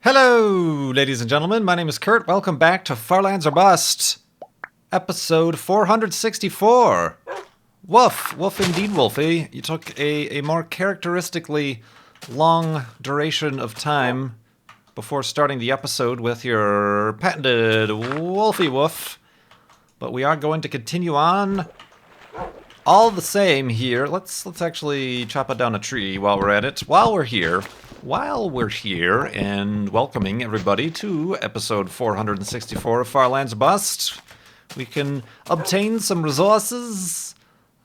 Hello, ladies and gentlemen. My name is Kurt. Welcome back to Farlands or Bust, episode 464. Woof indeed, Wolfie. You took a more characteristically long duration of time before starting the episode with your patented Wolfie woof. But we are going to continue on all the same here. Let's actually chop it down a tree while we're at it. While we're here and welcoming everybody to episode 464 of Farlands or Bust, we can obtain some resources,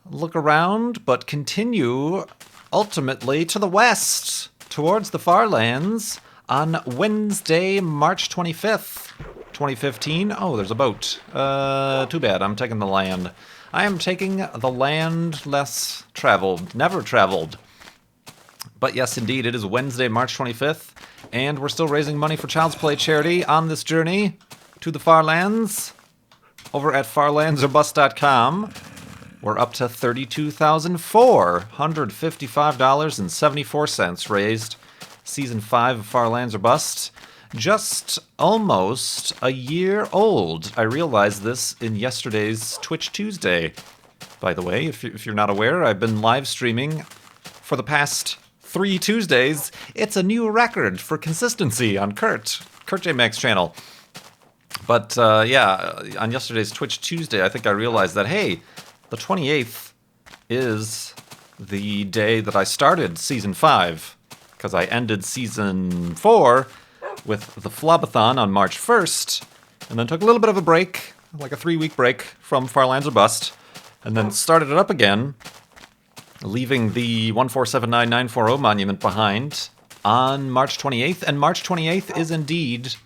look around, but continue ultimately to the west, towards the Farlands, on Wednesday, March 25th, 2015. Oh, there's a boat. Too bad, I'm taking the land. I am taking the land less traveled, never traveled. But yes, indeed, it is Wednesday, March 25th, and we're still raising money for Child's Play charity on this journey to the Farlands over at farlandsorbust.com. We're up to $32,455.74 raised. Season 5 of Farlands or Bust. Just almost a year old. I realized this in yesterday's Twitch Tuesday. By the way, if you're not aware, I've been live streaming for the past 3 Tuesdays. It's a new record for consistency on KurtJMac's channel. But yeah, on yesterday's Twitch Tuesday, I think I realized that, hey, the 28th is the day that I started Season 5, because I ended Season 4 with the Flobathon on March 1st, and then took a little bit of a break, like a 3-week break from Farlands or Bust, and then started it up again, leaving the 1479940 monument behind on March 28th. And March 28th is indeed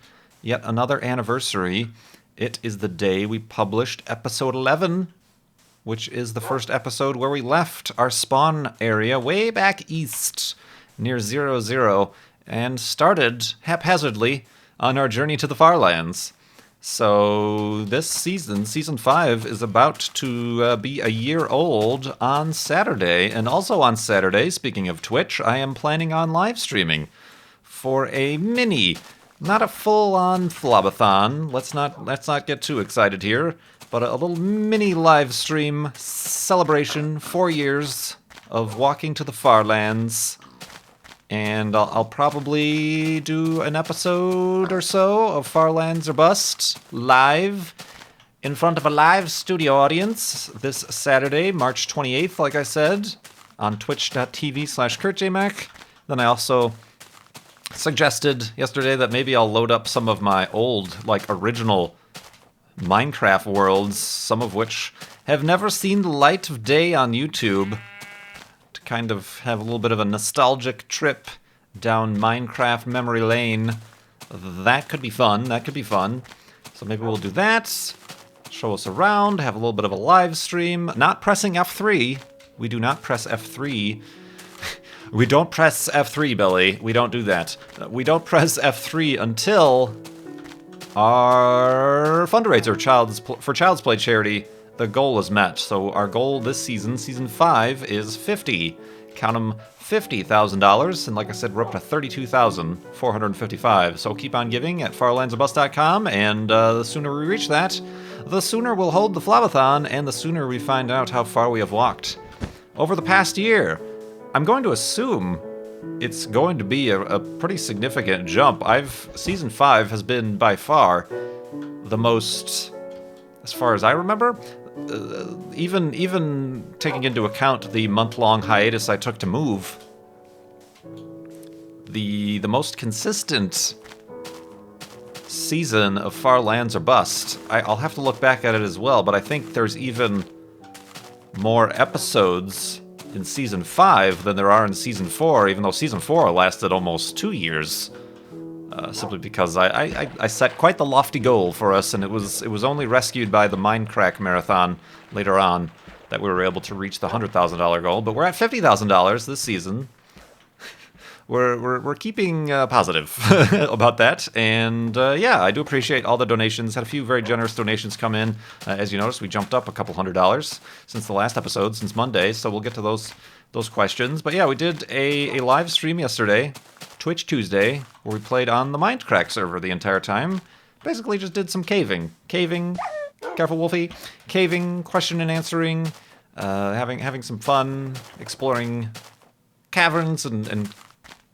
yet another anniversary. It is the day we published episode 11, which is the first episode where we left our spawn area way back east near 00 and started haphazardly on our journey to the Farlands. So this season, Season 5, is about to be a year old on Saturday. And also on Saturday, speaking of Twitch, I am planning on live streaming for a mini, not a full-on Flobathon. Let's not get too excited here, but a little mini live stream celebration, 4 years of walking to the Farlands. And I'll probably do an episode or so of Farlands or Bust live in front of a live studio audience this Saturday, March 28th, like I said, on twitch.tv/KurtJMac. Then I also suggested yesterday that maybe I'll load up some of my old, original Minecraft worlds, some of which have never seen the light of day on YouTube, kind of have a little bit of a nostalgic trip down Minecraft memory lane. That could be fun. So maybe we'll do that. Show us around, have a little bit of a live stream. Not pressing F3. We do not press F3. We don't press F3, Billy. We don't do that. We don't press F3 until our fundraiser for Child's Play charity, the goal is met. So our goal this season, Season 5, is count them, $50,000. And like I said, we're up to $32,455. So keep on giving at farlandsorbust.com, and the sooner we reach that, the sooner we'll hold the Flobathon, and the sooner we find out how far we have walked over the past year. I'm going to assume it's going to be a pretty significant jump. Season 5 has been by far the most, as far as I remember, even taking into account the month-long hiatus I took to move, the most consistent season of Farlands or Bust. I'll have to look back at it as well, but I think there's even more episodes in Season 5 than there are in Season 4, even though Season 4 lasted almost 2 years. Simply because I set quite the lofty goal for us, and it was only rescued by the Minecraft marathon later on that we were able to reach the $100,000 goal. But we're at $50,000 this season. We're keeping positive about that, and yeah, I do appreciate all the donations. Had a few very generous donations come in. As you noticed, we jumped up a couple $100 since the last episode, since Monday. So we'll get to those questions. But yeah, we did a live stream yesterday. Twitch Tuesday, where we played on the Mindcrack server the entire time. Basically just did some caving. Careful Wolfie. Caving, question and answering, having some fun, exploring caverns and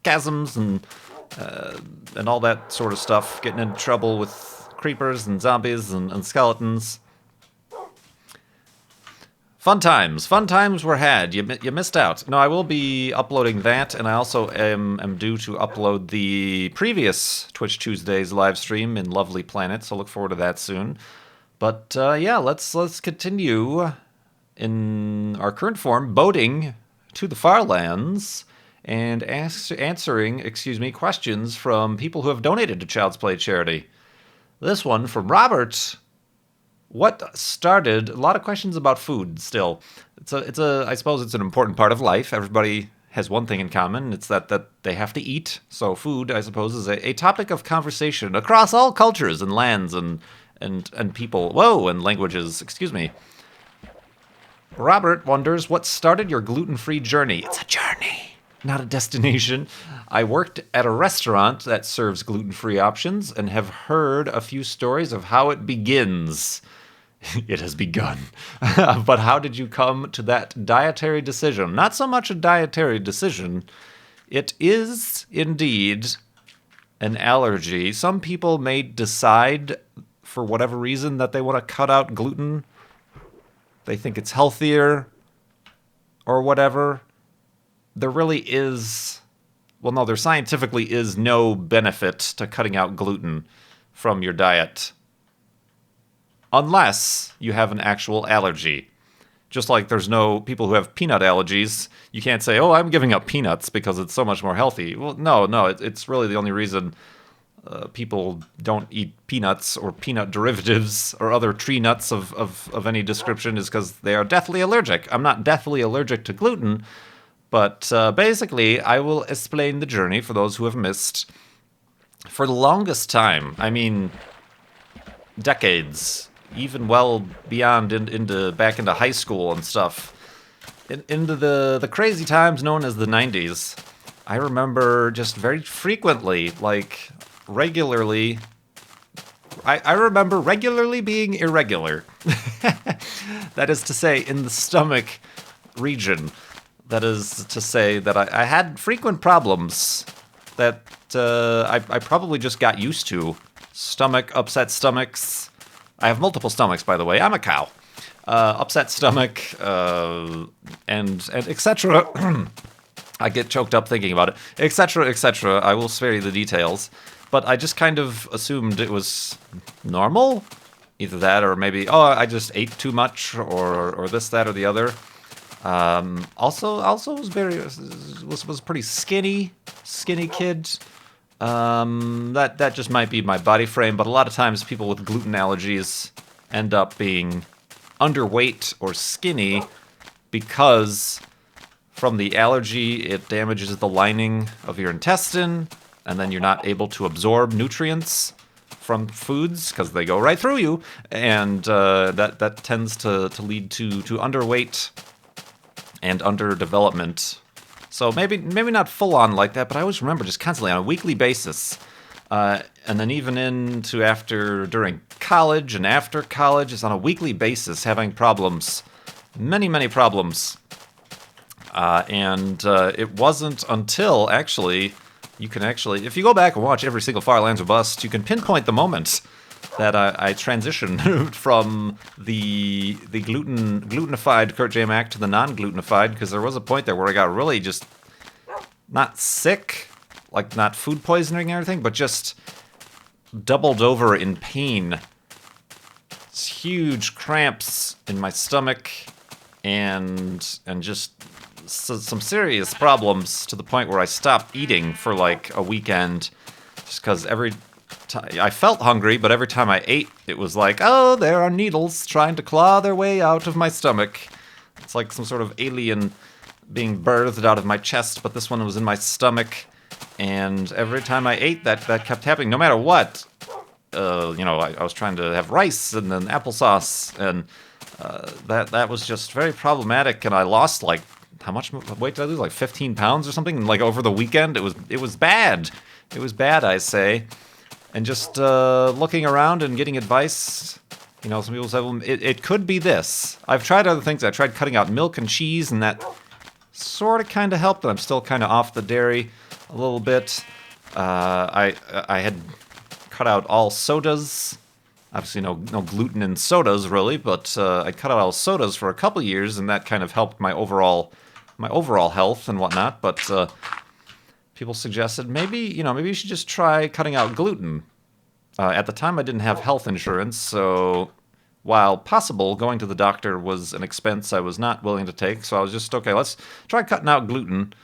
chasms and all that sort of stuff, getting into trouble with creepers and zombies and skeletons. Fun times were had. You missed out. No, I will be uploading that, and I also am due to upload the previous Twitch Tuesdays live stream in Lovely Planet, so look forward to that soon. But yeah, let's continue in our current form, boating to the far lands and answering questions from people who have donated to Child's Play charity. This one from Robert. What started a lot of questions about food still. I suppose it's an important part of life. Everybody has one thing in common. It's that they have to eat. So food, I suppose, is a topic of conversation across all cultures and lands and people. Whoa, and languages. Excuse me. Robert wonders what started your gluten-free journey. It's a journey, not a destination. I worked at a restaurant that serves gluten-free options and have heard a few stories of how it begins. It has begun. But how did you come to that dietary decision? Not so much a dietary decision. It is indeed an allergy. Some people may decide, for whatever reason, that they want to cut out gluten. They think it's healthier or whatever. There really is... Well, no, there scientifically is no benefit to cutting out gluten from your diet. Unless you have an actual allergy. Just like there's no people who have peanut allergies. You can't say, oh, I'm giving up peanuts because it's so much more healthy. Well, no, it's really the only reason people don't eat peanuts or peanut derivatives or other tree nuts of any description is because they are deathly allergic. I'm not deathly allergic to gluten, but basically I will explain the journey for those who have missed. For the longest time, I mean, decades, even well beyond back into high school and stuff, into the crazy times known as the 90s, I remember just very frequently, like regularly, I remember regularly being irregular. That is to say, in the stomach region. That is to say that I had frequent problems that I probably just got used to. Upset stomachs. I have multiple stomachs, by the way. I'm a cow. Upset stomach, and etc. I get choked up thinking about it. Etc., etc. I will spare you the details. But I just kind of assumed it was normal. Either that or maybe, I just ate too much or this, that, or the other. Also was pretty skinny kid. That just might be my body frame, but a lot of times people with gluten allergies end up being underweight or skinny because from the allergy it damages the lining of your intestine, and then you're not able to absorb nutrients from foods because they go right through you, and that tends to lead to underweight and underdevelopment. So maybe not full on like that, but I always remember just constantly on a weekly basis, and then even during college and after college, is on a weekly basis having problems, many problems, and it wasn't until if you go back and watch every single Far Lands or Bust, you can pinpoint the moment that I transitioned from the glutenified KurtJMac to the non-glutenified, because there was a point there where I got really just not sick, like not food poisoning or anything, but just doubled over in pain. It's huge cramps in my stomach and just some serious problems to the point where I stopped eating for like a weekend, just because I felt hungry, but every time I ate, it was like, oh, there are needles trying to claw their way out of my stomach. It's like some sort of alien being birthed out of my chest, but this one was in my stomach. And every time I ate, that kept happening, no matter what. I was trying to have rice and then applesauce, and that was just very problematic. And I lost like how much weight did I lose? Like 15 pounds or something? And like over the weekend, it was bad. It was bad, I say. And just looking around and getting advice, you know, some people say, well, it could be this. I've tried other things. I tried cutting out milk and cheese, and that sort of kind of helped, but I'm still kind of off the dairy a little bit. I had cut out all sodas. Obviously, no gluten in sodas, really, but I cut out all sodas for a couple years, and that kind of helped my overall health and whatnot. But people suggested maybe you should just try cutting out gluten. At the time, I didn't have health insurance, so while possible, going to the doctor was an expense I was not willing to take. So I was just, okay, let's try cutting out gluten,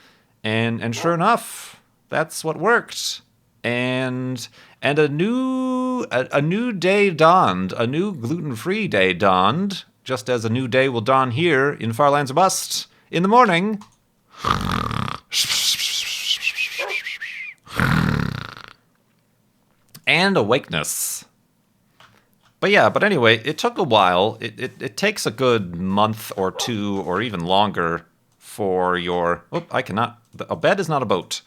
and sure enough, that's what worked. And a new day dawned, a new gluten-free day dawned, just as a new day will dawn here in Far Lands or Bust in the morning. And awakeness. But anyway, it took a while. It takes a good month or two or even longer for your... Oh, I cannot... A bed is not a boat.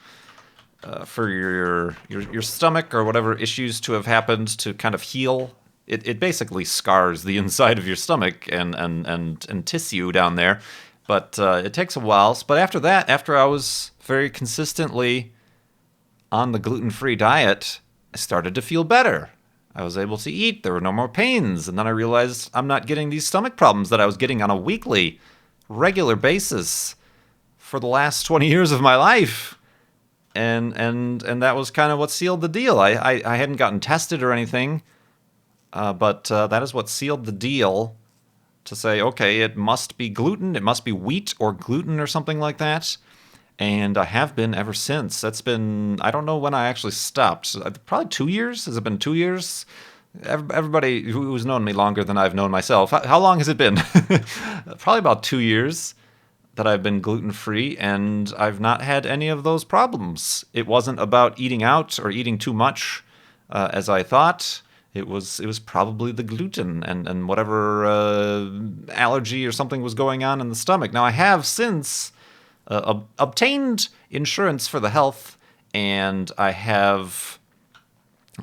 For your stomach or whatever issues to have happened to kind of heal. It basically scars the inside of your stomach and tissue down there. But it takes a while. But after that, after I was very consistently on the gluten-free diet, I started to feel better. I was able to eat. There were no more pains. And then I realized I'm not getting these stomach problems that I was getting on a weekly, regular basis for the last 20 years of my life. And that was kind of what sealed the deal. I hadn't gotten tested or anything, but that is what sealed the deal to say, okay, it must be gluten, it must be wheat or gluten or something like that. And I have been ever since. That's been, I don't know when I actually stopped. Probably 2 years? Has it been 2 years? Everybody who's known me longer than I've known myself. How long has it been? Probably about 2 years that I've been gluten-free, and I've not had any of those problems. It wasn't about eating out or eating too much, as I thought. It was probably the gluten and whatever allergy or something was going on in the stomach. Now, I have since obtained insurance for the health, and I have...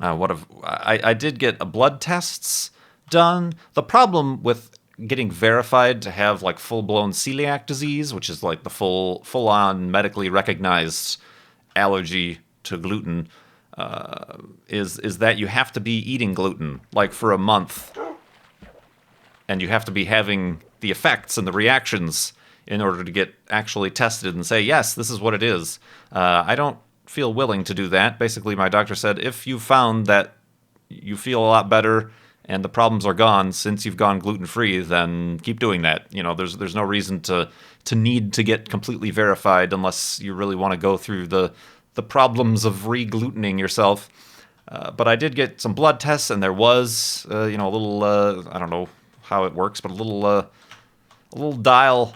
I did get blood tests done. The problem with getting verified to have like full-blown celiac disease, which is like the full-on medically recognized allergy to gluten, is that you have to be eating gluten like for a month, and you have to be having the effects and the reactions in order to get actually tested and say, yes, this is what it is. I don't feel willing to do that. Basically, my doctor said, if you found that you feel a lot better and the problems are gone since you've gone gluten-free, then keep doing that. You know, there's no reason to need to get completely verified unless you really want to go through the problems of re-glutening yourself. But I did get some blood tests, and there was, a little, I don't know how it works, but a little dial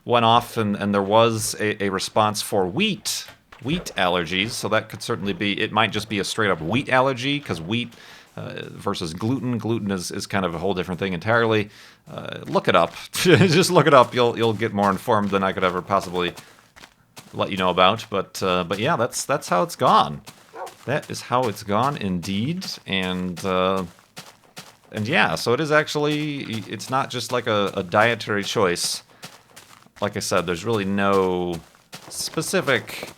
went off, and there was a response for wheat allergies. So that could certainly be, it might just be a straight up wheat allergy, because wheat versus gluten. Gluten is kind of a whole different thing entirely. Look it up. Just look it up. You'll get more informed than I could ever possibly let you know about. But yeah, that's how it's gone. That is how it's gone indeed. And yeah, so it is actually, it's not just like a dietary choice. Like I said, there's really no specific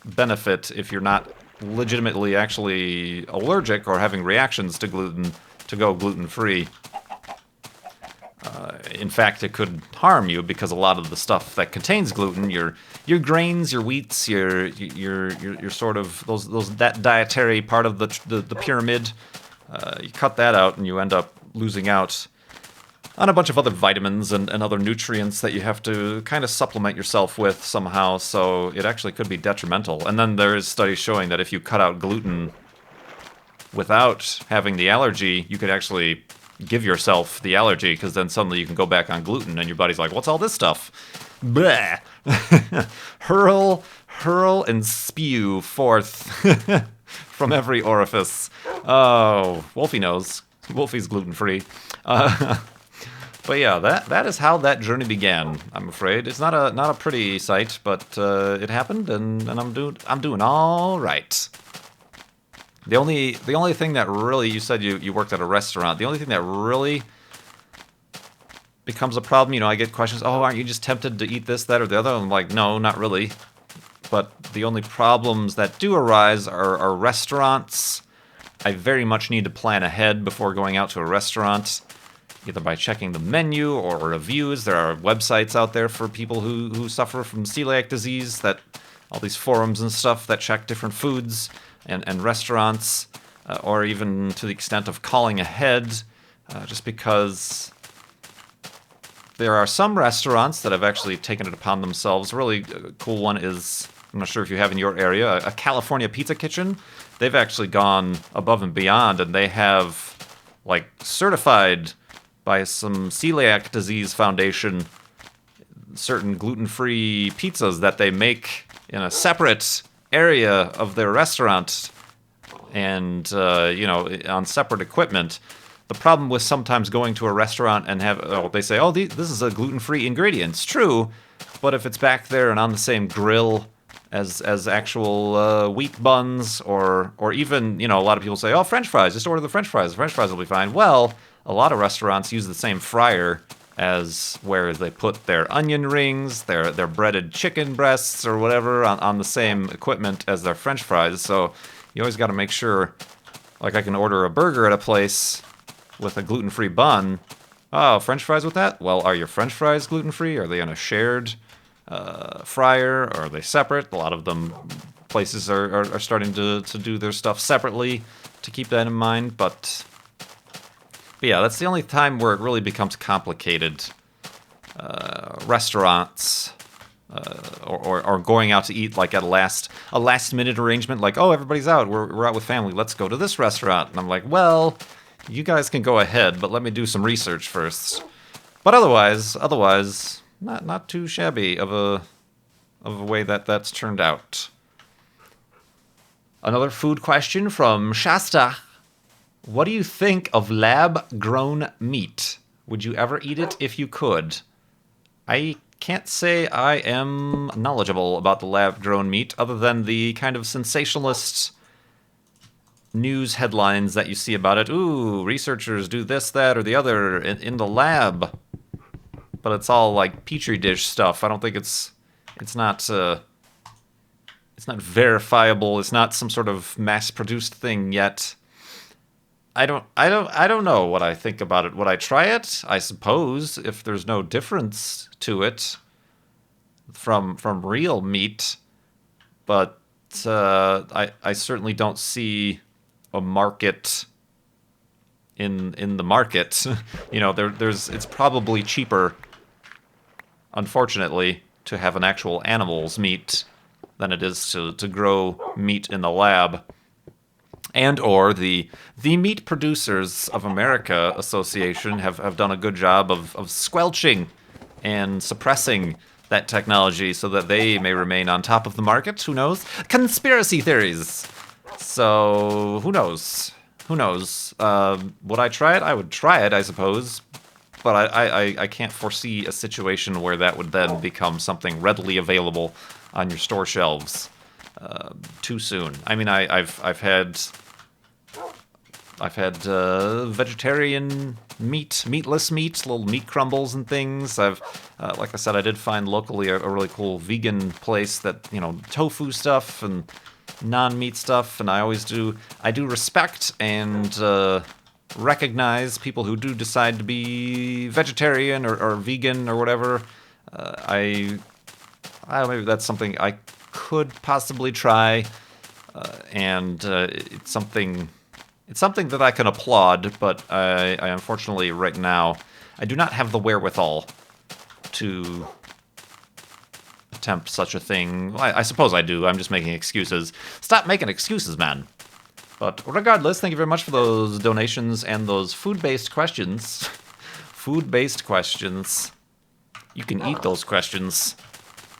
benefit if you're not legitimately actually allergic or having reactions to gluten to go gluten-free. In fact, it could harm you because a lot of the stuff that contains gluten, your grains, your wheats, your sort of that dietary part of the pyramid, you cut that out and you end up losing out on a bunch of other vitamins and other nutrients that you have to kind of supplement yourself with somehow, so it actually could be detrimental. And then there is studies showing that if you cut out gluten without having the allergy, you could actually give yourself the allergy, because then suddenly you can go back on gluten and your body's like, what's all this stuff? Bleh. hurl and spew forth from every orifice. Oh, Wolfie knows. Wolfie's gluten-free. But yeah, that is how that journey began. I'm afraid it's not a pretty sight, but it happened, and I'm doing all right. The only thing that really, you said you worked at a restaurant. The only thing that really becomes a problem, I get questions. Oh, aren't you just tempted to eat this, that, or the other? I'm like, no, not really. But the only problems that do arise are restaurants. I very much need to plan ahead before going out to a restaurant, either by checking the menu or reviews. There are websites out there for people who suffer from celiac disease, that all these forums and stuff that check different foods and restaurants, or even to the extent of calling ahead, just because there are some restaurants that have actually taken it upon themselves. A really cool one is, I'm not sure if you have in your area, a California Pizza Kitchen. They've actually gone above and beyond, and they have, certified by some celiac disease foundation certain gluten-free pizzas that they make in a separate area of their restaurant and, on separate equipment. The problem with sometimes going to a restaurant and they say, this is a gluten-free ingredient. It's true, but if it's back there and on the same grill as actual wheat buns, or even, a lot of people say, French fries, just order the French fries. The French fries will be fine. Well, a lot of restaurants use the same fryer as where they put their onion rings, their breaded chicken breasts, or whatever on the same equipment as their French fries. So you always got to make sure, I can order a burger at a place with a gluten-free bun. Oh, French fries with that? Well, are your French fries gluten-free? Are they on a shared fryer, or are they separate? A lot of them places are starting to do their stuff separately to keep that in mind. But yeah, that's the only time where it really becomes complicated. Restaurants, or going out to eat, at a last minute arrangement, everybody's out, we're out with family, let's go to this restaurant. And I'm like, well, you guys can go ahead, but let me do some research first. But otherwise, not too shabby of a way that's turned out. Another food question from Shasta. What do you think of lab-grown meat? Would you ever eat it if you could? I can't say I am knowledgeable about the lab-grown meat, other than the kind of sensationalist news headlines that you see about it. Ooh, researchers do this, that, or the other in the lab. But it's all Petri dish stuff. I don't think it's not verifiable. It's not some sort of mass-produced thing yet. I don't know what I think about it. Would I try it? I suppose, if there's no difference to it from real meat. But I certainly don't see a market in the market. It's probably cheaper, unfortunately, to have an actual animal's meat than it is to grow meat in the lab. And or the Meat Producers of America Association have done a good job of squelching and suppressing that technology so that they may remain on top of the market. Who knows? Conspiracy theories. So who knows? Would I try it? I would try it, I suppose. But I can't foresee a situation where that would then become something readily available on your store shelves too soon. I mean, I've had vegetarian meatless meat, little meat crumbles and things. Like I said, I did find locally a really cool vegan place that, tofu stuff and non-meat stuff, and I do respect and recognize people who do decide to be vegetarian or vegan or whatever. Maybe that's something I could possibly try, and it's something that I can applaud, but I unfortunately right now I do not have the wherewithal to attempt such a thing. I suppose I do. I'm just making excuses. Stop making excuses, man. But regardless, thank you very much for those donations and those food-based questions. Food-based questions. You can eat those questions.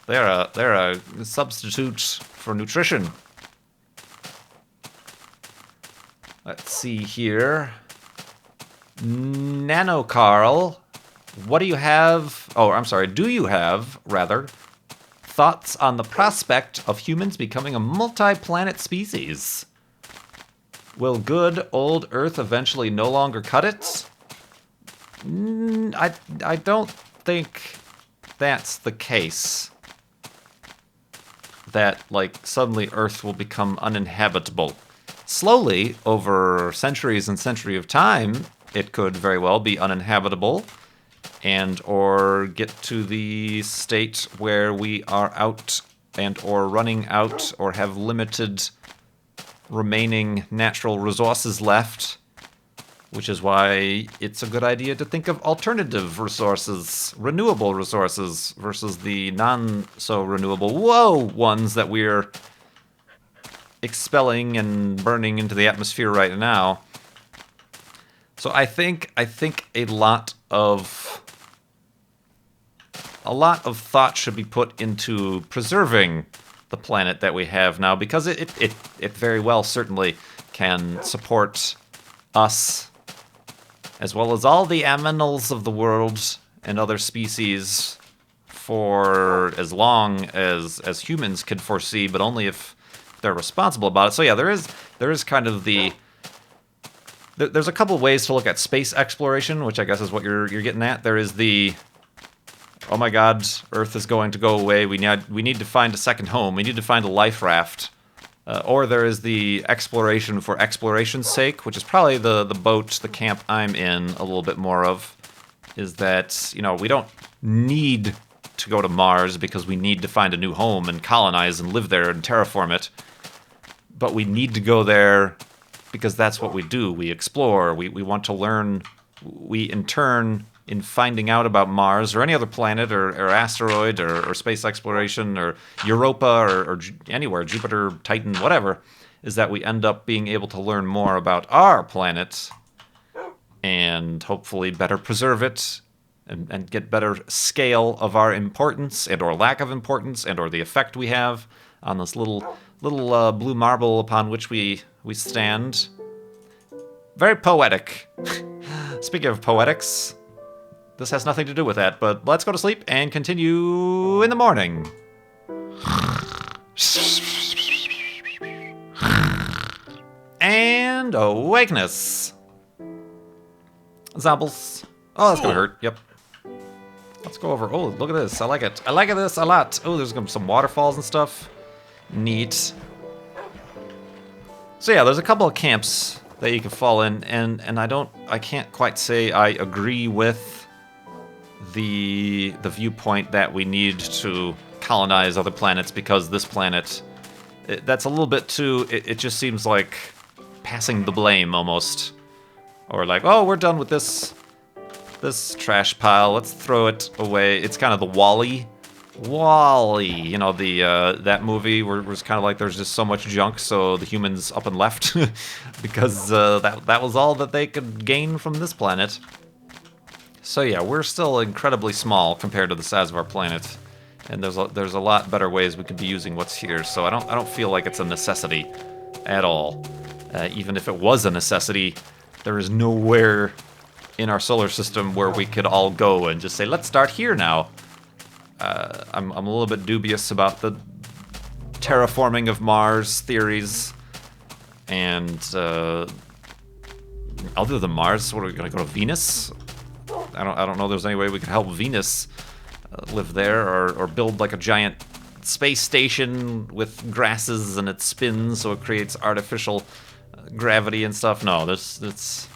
They're a substitute for nutrition. Let's see here. Nano Carl. what do you have? Oh, I'm sorry. Do you have, rather, thoughts on the prospect of humans becoming a multi-planet species? Will good old Earth eventually no longer cut it? I don't think that's the case. That, like, suddenly Earth will become uninhabitable. Slowly, over centuries and centuries of time, it could very well be uninhabitable and or get to the state where we are out and or running out or have limited remaining natural resources left, which is why it's a good idea to think of alternative resources, renewable resources, versus the non-so-renewable, ones that we're expelling and burning into the atmosphere right now. So I think a lot of thought should be put into preserving the planet that we have now, because it very well certainly can support us as well as all the aminals of the world and other species for as long as humans could foresee, but only if they're responsible about it. So yeah, there is kind of there's a couple of ways to look at space exploration, which I guess is what you're getting at. There is the, oh my God, Earth is going to go away. We need to find a second home. We need to find a life raft. Or there is the exploration for exploration's sake, which is probably the boat, the camp I'm in a little bit more of, is that, we don't need to go to Mars because we need to find a new home and colonize and live there and terraform it. But we need to go there because that's what we do. We explore. We want to learn. We, in turn, in finding out about Mars or any other planet or asteroid or space exploration or Europa or anywhere, Jupiter, Titan, whatever, is that we end up being able to learn more about our planet and hopefully better preserve it and get better scale of our importance and or lack of importance and or the effect we have on this little blue marble upon which we stand. Very poetic. Speaking of poetics, this has nothing to do with that, but let's go to sleep and continue in the morning. And awakeness. Zobbles. Oh, that's gonna hurt. Yep. Let's go over. Oh, look at this. I like it. I like this a lot. Oh, there's some waterfalls and stuff. Neat. So yeah, there's a couple of camps that you can fall in, and I can't quite say I agree with the viewpoint that we need to colonize other planets because this planet, that's a little bit too, it just seems like passing the blame almost. Or like, oh, we're done with this trash pile, let's throw it away. It's kind of the Wall-E, that movie where it was kind of like there's just so much junk, so the humans up and left because that was all that they could gain from this planet. So yeah, we're still incredibly small compared to the size of our planet, and there's a lot better ways we could be using what's here. So I don't feel like it's a necessity at all. Even if it was a necessity, there is nowhere in our solar system where we could all go and just say, let's start here now. I'm a little bit dubious about the terraforming of Mars theories, and other than Mars, what are we gonna go to Venus? I don't know. There's any way we could help Venus live there, or build like a giant space station with grasses and it spins so it creates artificial gravity and stuff. No, that's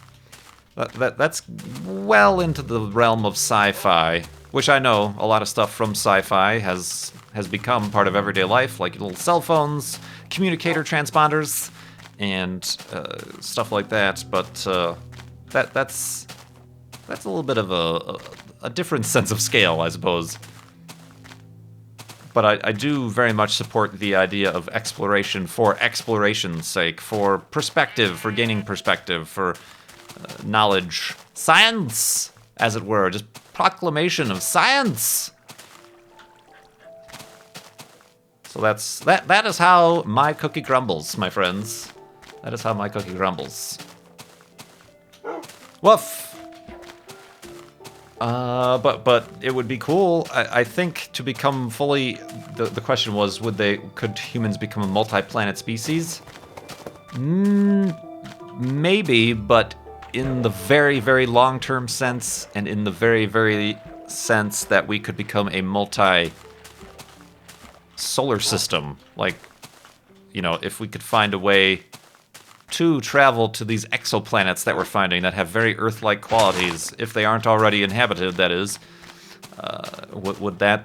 well into the realm of sci-fi, which I know a lot of stuff from sci-fi has become part of everyday life, like little cell phones, communicator transponders, and stuff like that. But that's a little bit of a different sense of scale, I suppose. But I do very much support the idea of exploration for exploration's sake, for perspective, for gaining perspective, for knowledge. Science, as it were, just proclamation of science. So that is how my cookie crumbles, my friends. That is how my cookie crumbles. Woof! But it would be cool. I think to become fully. The question was, could humans become a multi-planet species? Maybe, but in the very, very long-term sense, and in the very, very sense that we could become a multi-solar system. Like, if we could find a way to travel to these exoplanets that we're finding that have very Earth-like qualities, if they aren't already inhabited, that is, would that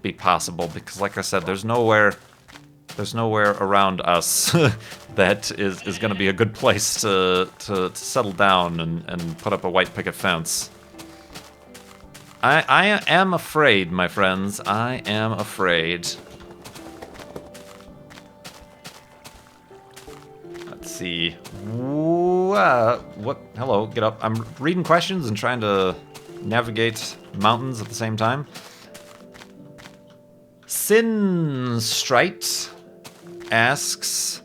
be possible? Because, like I said, there's nowhere around us that is going to be a good place to settle down and put up a white picket fence. I am afraid, my friends. I am afraid. Let's see. What? Hello, get up. I'm reading questions and trying to navigate mountains at the same time. Sinstrite asks,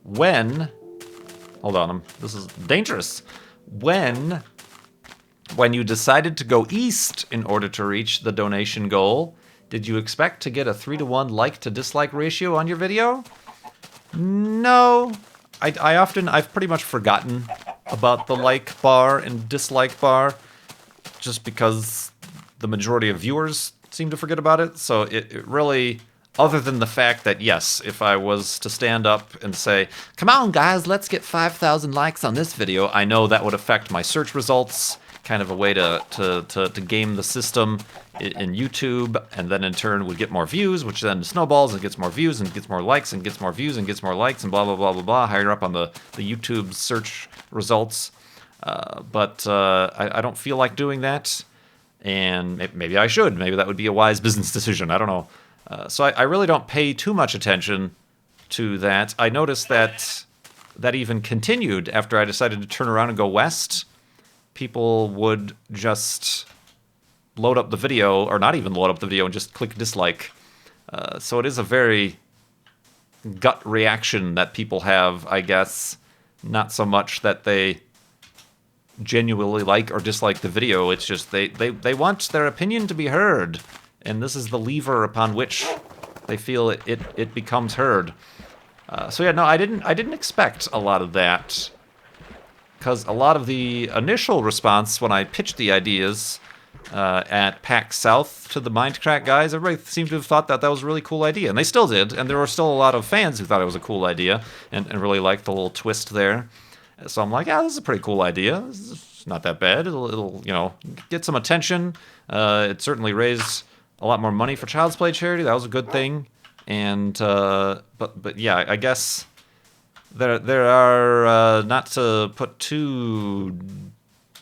when? Hold on, this is dangerous. When you decided to go east in order to reach the donation goal, did you expect to get a 3-to-1 like to dislike ratio on your video? No. I've pretty much forgotten about the like bar and dislike bar, just because the majority of viewers seem to forget about it. So it really, other than the fact that, yes, if I was to stand up and say, come on guys, let's get 5,000 likes on this video, I know that would affect my search results, kind of a way to game the system in YouTube, and then in turn would get more views, which then snowballs and gets more views and gets more likes and gets more views and gets more likes and blah, blah, blah, blah, blah, higher up on the YouTube search results. But I don't feel like doing that, and maybe I should. Maybe that would be a wise business decision. I don't know. So I really don't pay too much attention to that. I noticed that even continued after I decided to turn around and go west. People would just load up the video, or not even load up the video, and just click dislike. So it is a very gut reaction that people have, I guess. Not so much that they genuinely like or dislike the video. It's just they want their opinion to be heard, and this is the lever upon which they feel it becomes heard. So yeah, no, I didn't expect a lot of that. Because a lot of the initial response when I pitched the ideas at PAX South to the Mindcrack guys, everybody seemed to have thought that was a really cool idea. And they still did, and there were still a lot of fans who thought it was a cool idea and really liked the little twist there. So I'm like, this is a pretty cool idea. It's not that bad. It'll get some attention. It certainly raised a lot more money for Child's Play charity. That was a good thing. And but yeah, I guess there are, not to put too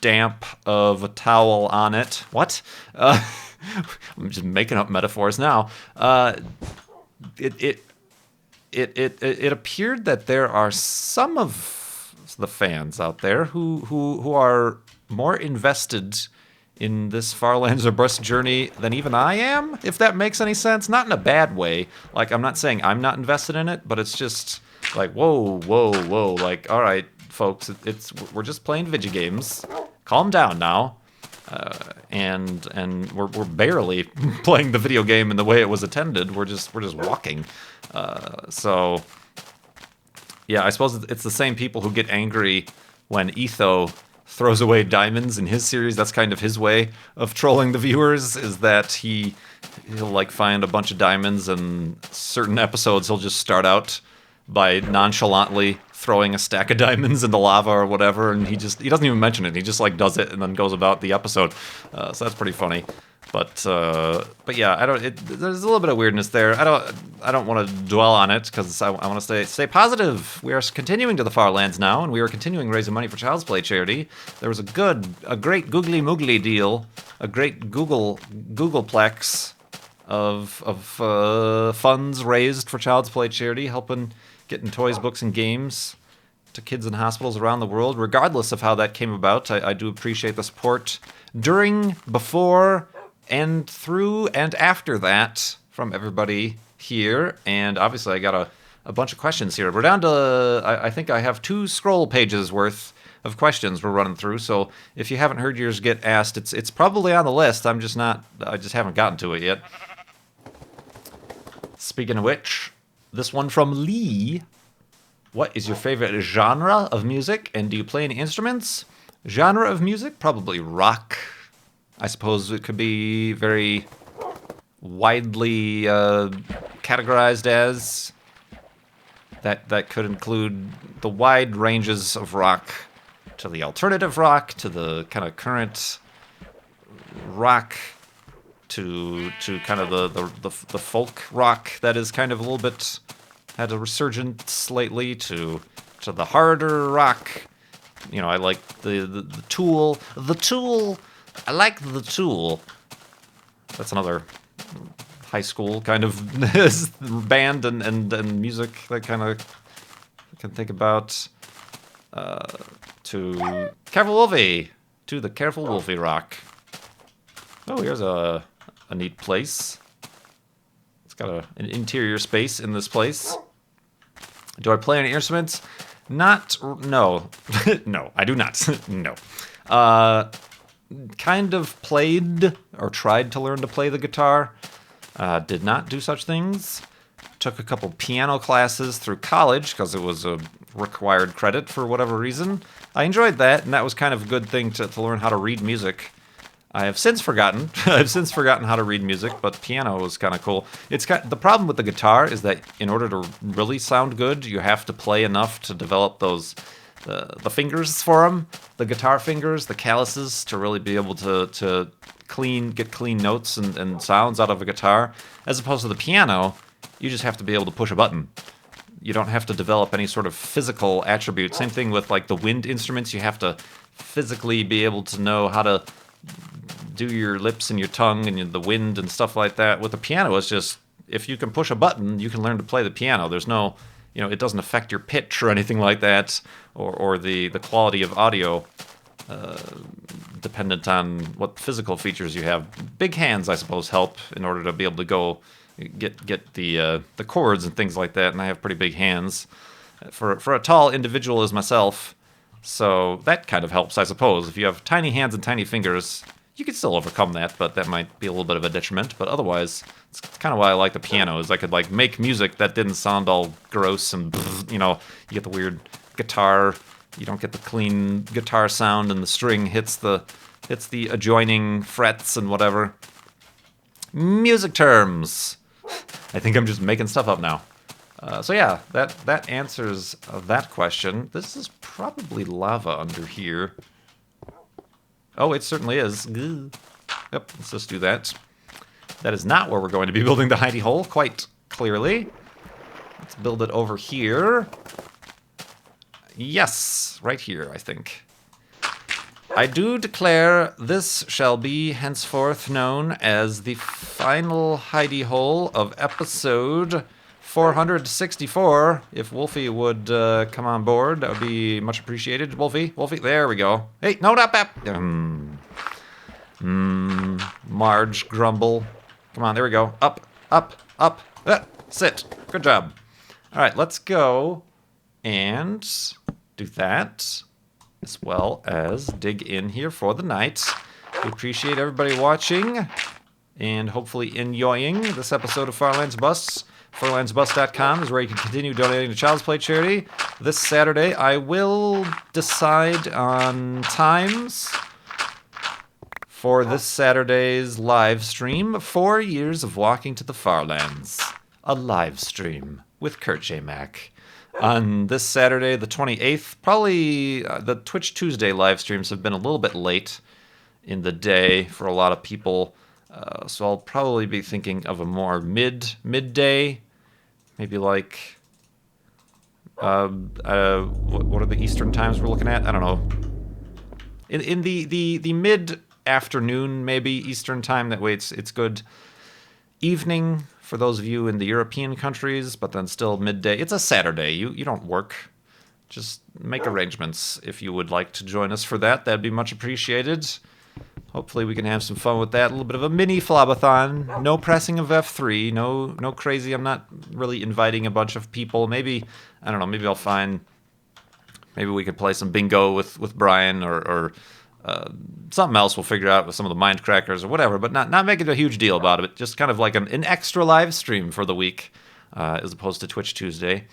damp of a towel on it. What? I'm just making up metaphors now. It appeared that there are some of the fans out there who are more invested in this Far Lands or Bust journey than even I am, if that makes any sense. Not in a bad way. Like, I'm not saying I'm not invested in it, but it's just like, whoa. Like, all right, folks, we're just playing video games. Calm down now. And we're barely playing the video game in the way it was intended. We're just walking. So yeah, I suppose it's the same people who get angry when Etho throws away diamonds in his series. That's kind of his way of trolling the viewers, is that he'll like find a bunch of diamonds, and certain episodes he'll just start out by nonchalantly throwing a stack of diamonds in the lava or whatever, and he doesn't even mention it. He just like does it and then goes about the episode. So that's pretty funny. But yeah, there's a little bit of weirdness there. I don't want to dwell on it, because I want to stay positive. We are continuing to the Far Lands now, and we are continuing raising money for Child's Play charity. There was a great googly moogly deal, a great Googleplex of funds raised for Child's Play charity, helping getting toys, books, and games to kids in hospitals around the world. Regardless of how that came about, I do appreciate the support during, before, and through, and after that from everybody here. And obviously I got a bunch of questions here. We're down to, I think I have 2 scroll pages worth of questions we're running through. So if you haven't heard yours get asked, it's probably on the list. I just haven't gotten to it yet. Speaking of which, this one from Lee. What is your favorite genre of music, and do you play any instruments? Genre of music? Probably rock. I suppose it could be very widely categorized as. That could include the wide ranges of rock, to the alternative rock, to the kind of current rock, to kind of the folk rock that is kind of a little bit had a resurgence lately, to the harder rock. You know, I like the Tool. The Tool. I like the Tool. That's another high school kind of band and music that kind of I can think about. To Careful Wolfie. To the Careful Wolfie rock. Oh, here's a neat place. It's got an interior space in this place. Do I play any instruments? No. No, I do not. No. Kind of played or tried to learn to play the guitar. Did not do such things. Took a couple piano classes through college because it was a required credit for whatever reason. I enjoyed that, and that was kind of a good thing to learn how to read music. I have since forgotten. How to read music, but piano was kind of cool. The problem with the guitar is that in order to really sound good, you have to play enough to develop those the fingers for them, the guitar fingers, the calluses, to really be able to get clean notes and sounds out of a guitar. As opposed to the piano, you just have to be able to push a button. You don't have to develop any sort of physical attribute. Same thing with like the wind instruments. You have to physically be able to know how to do your lips and your tongue and the wind and stuff like that. With the piano, it's just, if you can push a button, you can learn to play the piano. There's no, it doesn't affect your pitch or anything like that, or the quality of audio, dependent on what physical features you have. Big hands, I suppose, help in order to be able to go get the chords and things like that, and I have pretty big hands for a tall individual as myself. So that kind of helps, I suppose. If you have tiny hands and tiny fingers, you can still overcome that, but that might be a little bit of a detriment. But otherwise, it's kind of why I like the piano, is I could like make music that didn't sound all gross and, you get the weird guitar. You don't get the clean guitar sound, and the string hits the adjoining frets and whatever. Music terms. I think I'm just making stuff up now. So yeah, that answers that question. This is probably lava under here. Oh, it certainly is. Yep, let's just do that. That is not where we're going to be building the hidey hole, quite clearly. Let's build it over here. Yes, right here, I think. I do declare this shall be henceforth known as the final hidey hole of episode 464. If Wolfie would come on board, that would be much appreciated. Wolfie, there we go. Hey, no, not that. Marge grumble. Come on, there we go. Up. Sit. Good job. All right, let's go and do that, as well as dig in here for the night. We appreciate everybody watching and hopefully enjoying this episode of Farlands Busts. FarlandsBust.com is where you can continue donating to Child's Play charity. This Saturday, I will decide on times for this Saturday's live stream. 4 years of Walking to the Farlands. A live stream with KurtJMac. On this Saturday, the 28th, probably the Twitch Tuesday live streams have been a little bit late in the day for a lot of people. So I'll probably be thinking of a more midday, maybe like, what are the Eastern times we're looking at? I don't know. In the mid-afternoon, maybe, Eastern time. That way it's good evening for those of you in the European countries, but then still midday. It's a Saturday. You don't work. Just make arrangements if you would like to join us for that. That'd be much appreciated. Hopefully we can have some fun with that. A little bit of a mini flobathon. No pressing of F3. No crazy. I'm not really inviting a bunch of people. Maybe, I don't know, maybe I'll find Maybe we could play some bingo with Brian or something else we'll figure out with some of the mind crackers or whatever, but not make it a huge deal about it. Just kind of like an extra live stream for the week as opposed to Twitch Tuesday.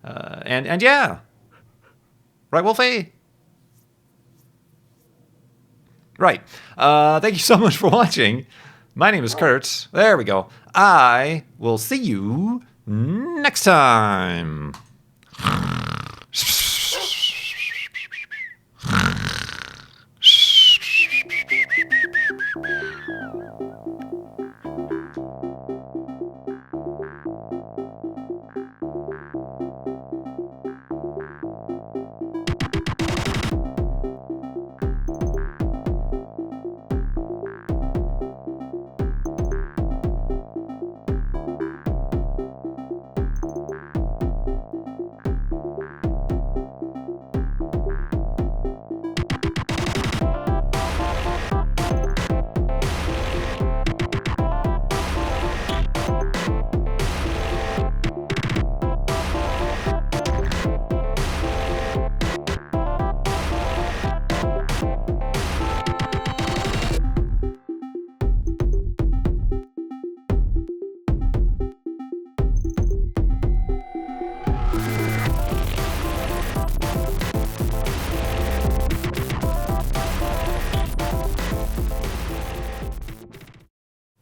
And yeah. Right, Wolfie? Right. Thank you so much for watching. My name is Kurt. There we go. I will see you next time.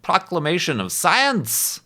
Proclamation of science.